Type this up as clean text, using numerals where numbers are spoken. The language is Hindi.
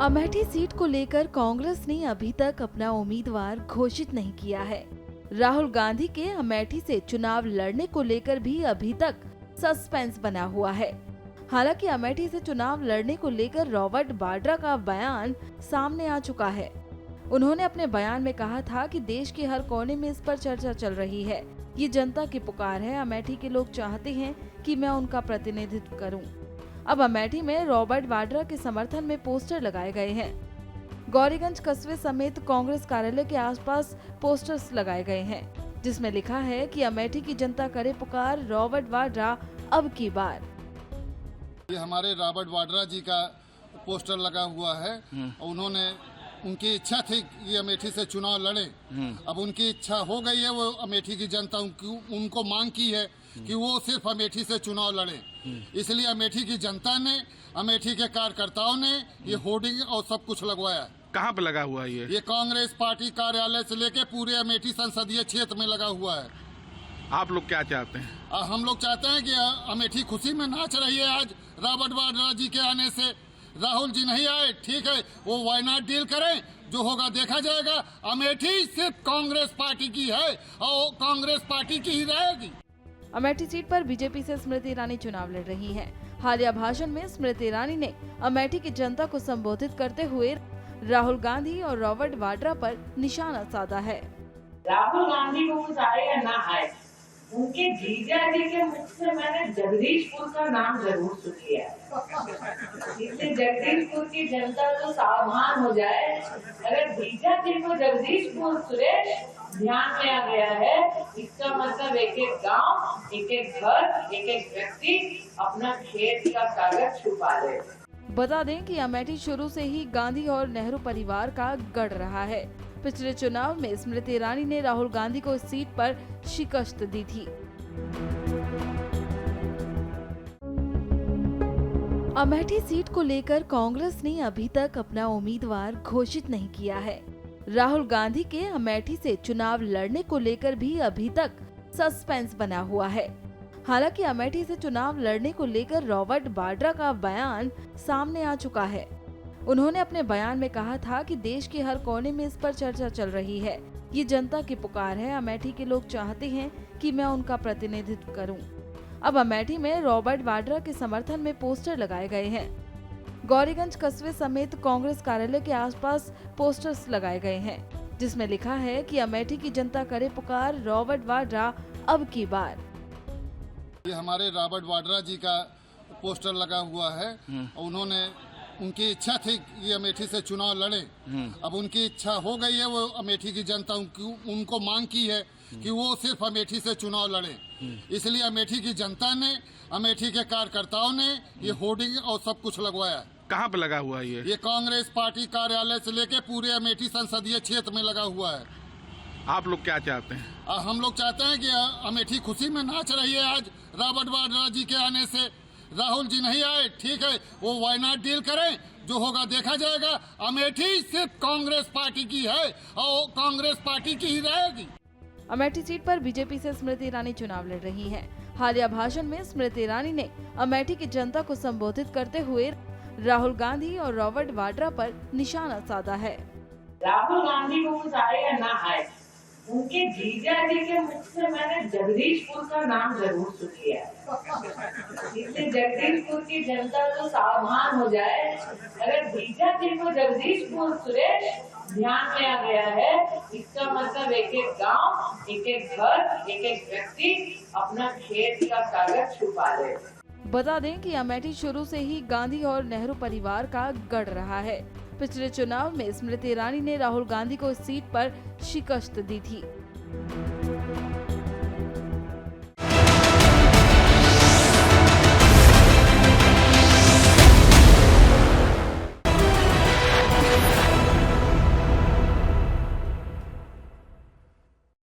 अमेठी सीट को लेकर कांग्रेस ने अभी तक अपना उम्मीदवार घोषित नहीं किया है। राहुल गांधी के अमेठी से चुनाव लड़ने को लेकर भी अभी तक सस्पेंस बना हुआ है। हालांकि अमेठी से चुनाव लड़ने को लेकर रॉबर्ट वाड्रा का बयान सामने आ चुका है। उन्होंने अपने बयान में कहा था कि देश के हर कोने में इस पर चर्चा चल रही है। ये जनता की पुकार है। अमेठी के लोग चाहते हैं कि मैं उनका प्रतिनिधित्व करूं। अब अमेठी में रॉबर्ट वाड्रा के समर्थन में पोस्टर लगाए गए हैं। गौरीगंज कस्बे समेत कांग्रेस कार्यालय के आसपास पोस्टर्स लगाए गए हैं, जिसमें लिखा है कि अमेठी की जनता करे पुकार, रॉबर्ट वाड्रा अब की बार। ये हमारे रॉबर्ट वाड्रा जी का पोस्टर लगा हुआ है। उन्होंने उनकी इच्छा थी कि अमेठी से चुनाव लड़े। अब उनकी इच्छा हो गई है। वो अमेठी की जनता उनको मांग की है कि वो सिर्फ अमेठी से चुनाव लड़े। इसलिए अमेठी की जनता ने, अमेठी के कार्यकर्ताओं ने ये होर्डिंग और सब कुछ लगवाया। कहाँ पे लगा हुआ है ये कांग्रेस पार्टी कार्यालय से लेके पूरे अमेठी संसदीय क्षेत्र में लगा हुआ है। आप लोग क्या चाहते हैं? हम लोग चाहते हैं कि अमेठी खुशी में नाच रही है। आज रॉबर्ट वाड्रा जी के आने से राहुल जी नहीं आए, ठीक है, वो वायनाड डील करें, जो होगा देखा जाएगा। अमेठी सिर्फ कांग्रेस पार्टी की है और कांग्रेस पार्टी की ही रहेगी। अमेठी सीट पर बीजेपी से स्मृति ईरानी चुनाव लड़ रही हैं। हालिया भाषण में स्मृति ईरानी ने अमेठी की जनता को संबोधित करते हुए राहुल गांधी और रॉबर्ट वाड्रा पर निशाना साधा है। राहुल गांधी को कुछ आए या ना आए, उनके जीजा जी के मुख से मैंने जगदीशपुर का नाम जरूर सुनिया है। इसलिए जगदीशपुर की जनता तो सावधान हो जाए। अगर जीजा जी को जगदीशपुर सुरेश ध्यान में आ गया है, इसका मतलब एक एक गांव, एक एक घर, एक एक व्यक्ति अपना खेत का कागज छुपा ले। बता दें कि अमेठी शुरू से ही गांधी और नेहरू परिवार का गढ़ रहा है। पिछले चुनाव में स्मृति ईरानी ने राहुल गांधी को इस सीट पर शिकस्त दी थी। अमेठी सीट को लेकर कांग्रेस ने अभी तक अपना उम्मीदवार घोषित नहीं किया है। राहुल गांधी के अमेठी से चुनाव लड़ने को लेकर भी अभी तक सस्पेंस बना हुआ है। हालांकि अमेठी से चुनाव लड़ने को लेकर रॉबर्ट वाड्रा का बयान सामने आ चुका है। उन्होंने अपने बयान में कहा था कि देश के हर कोने में इस पर चर्चा चल रही है। ये जनता की पुकार है। अमेठी के लोग चाहते हैं कि मैं उनका प्रतिनिधित्व करूं। अब अमेठी में रॉबर्ट वाड्रा के समर्थन में पोस्टर लगाए गए हैं। गौरीगंज कस्बे समेत कांग्रेस कार्यालय के आसपास पोस्टर्स लगाए गए हैं, जिसमें लिखा है कि अमेठी की जनता करे पुकार, रॉबर्ट वाड्रा अब की बार। ये हमारे रॉबर्ट वाड्रा जी का पोस्टर लगा हुआ है। उन्होंने उनकी इच्छा थी कि अमेठी से चुनाव लड़े। अब उनकी इच्छा हो गई है। वो अमेठी की जनता उनको मांग की है कि वो सिर्फ अमेठी से चुनाव लड़े। इसलिए अमेठी की जनता ने, अमेठी के कार्यकर्ताओं ने ये होर्डिंग और सब कुछ लगवाया। कहाँ पे लगा हुआ है ये कांग्रेस पार्टी कार्यालय से लेके पूरे अमेठी संसदीय क्षेत्र में लगा हुआ है। आप लोग क्या चाहते हैं? हम लोग चाहते हैं कि अमेठी खुशी में नाच रही है। आज रॉबर्ट वाड्रा जी के आने से राहुल जी नहीं आए, ठीक है, वो वायनाड डील करें, जो होगा देखा जाएगा। अमेठी सिर्फ कांग्रेस पार्टी की है और कांग्रेस पार्टी की ही रहेगी। अमेठी सीट पर बीजेपी से स्मृति ईरानी चुनाव लड़ रही हैं। हालिया भाषण में स्मृति ईरानी ने अमेठी की जनता को संबोधित करते हुए राहुल गांधी और रॉबर्ट वाड्रा पर निशाना साधा है। राहुल गांधी को कुछ आए या ना आए, उनके जीजा जी के मुख से मैंने जगदीशपुर का नाम जरूर सुनिया है। इसलिए जगदीशपुर की जनता तो सावधान हो जाए। अगर जीजा जी को जगदीशपुर सुरेश ध्यान में आ गया है, इसका मतलब एक एक गांव, एक एक घर, एक एक व्यक्ति अपना खेत का कागज छुपा ले। बता दें कि अमेठी शुरू से ही गांधी और नेहरू परिवार का गढ़ रहा है। पिछले चुनाव में स्मृति ईरानी ने राहुल गांधी को इस सीट पर शिकस्त दी थी।